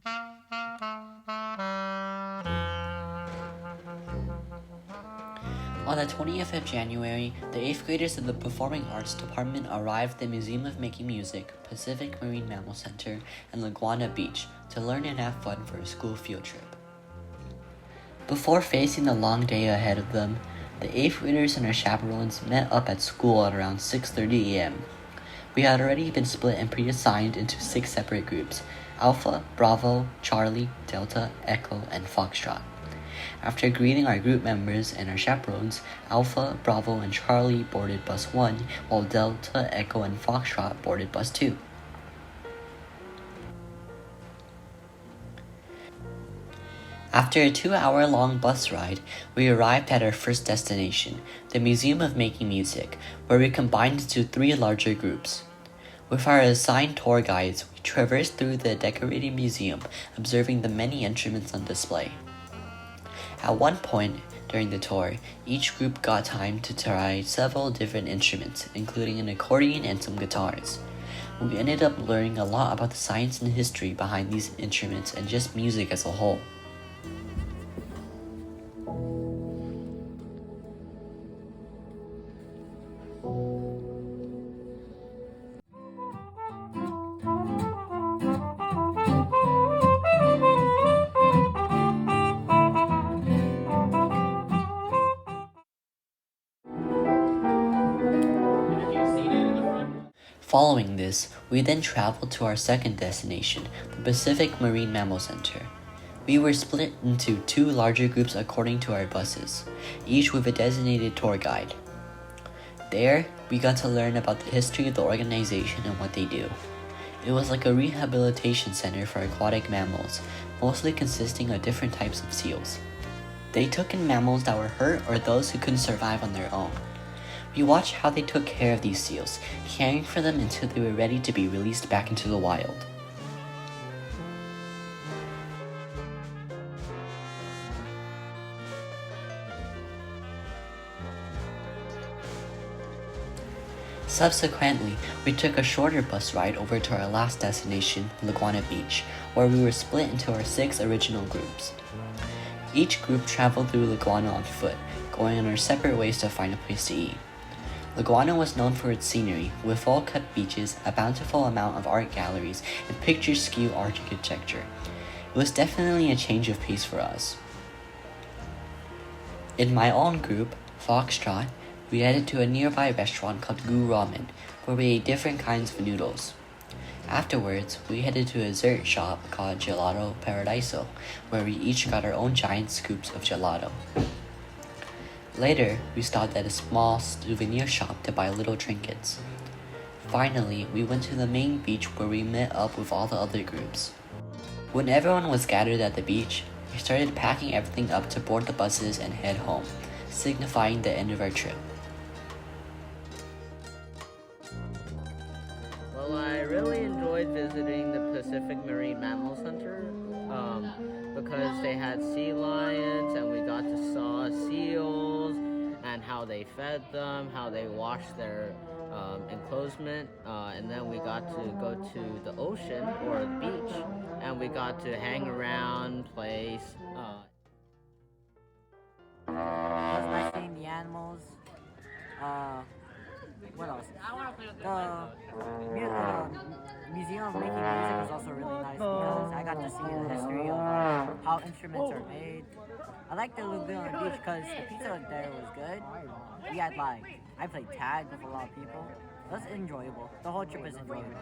On the 20th of January, the 8th graders of the Performing Arts Department arrived at the Museum of Making Music, Pacific Marine Mammal Center, and Laguna Beach to learn and have fun for a school field trip. Before facing the long day ahead of them, the 8th graders and our chaperones met up at school at around 6:30 a.m. We had already been split and pre-assigned into 6 separate groups: Alpha, Bravo, Charlie, Delta, Echo, and Foxtrot. After greeting our group members and our chaperones, Alpha, Bravo, and Charlie boarded bus 1, while Delta, Echo, and Foxtrot boarded bus 2. After a 2-hour-long bus ride, we arrived at our first destination, the Museum of Making Music, where we combined into 3 larger groups. With our assigned tour guides, we traversed through the decorated museum, observing the many instruments on display. At one point during the tour, each group got time to try several different instruments, including an accordion and some guitars. We ended up learning a lot about the science and history behind these instruments and just music as a whole. Following this, we then traveled to our second destination, the Pacific Marine Mammal Center. We were split into 2 larger groups according to our buses, each with a designated tour guide. There, we got to learn about the history of the organization and what they do. It was like a rehabilitation center for aquatic mammals, mostly consisting of different types of seals. They took in mammals that were hurt or those who couldn't survive on their own. We watched how they took care of these seals, caring for them until they were ready to be released back into the wild. Subsequently, we took a shorter bus ride over to our last destination, Laguna Beach, where we were split into our 6 original groups. Each group traveled through Laguna on foot, going on our separate ways to find a place to eat. Laguna was known for its scenery, with well-cut beaches, a bountiful amount of art galleries, and picturesque architecture. It was definitely a change of pace for us. In my own group, Foxtrot, we headed to a nearby restaurant called Gu Ramen, where we ate different kinds of noodles. Afterwards, we headed to a dessert shop called Gelato Paradiso, where we each got our own giant scoops of gelato. Later, we stopped at a small souvenir shop to buy little trinkets. Finally, we went to the main beach where we met up with all the other groups. When everyone was gathered at the beach, we started packing everything up to board the buses and head home, signifying the end of our trip. Well, I really enjoyed visiting the Pacific Marine Mammal Center because they had sea lions and we got to saw seals and how they fed them, how they washed their enclosement, and then we got to go to the ocean or the beach and we got to hang around, play. It was nice seeing the animals. What else? The Museum of Making Music was also really nice because I got to see the history of how instruments are made. I liked the Laguna Beach because the pizza there was good. We had I played tag with a lot of people. It was enjoyable. The whole trip was enjoyable.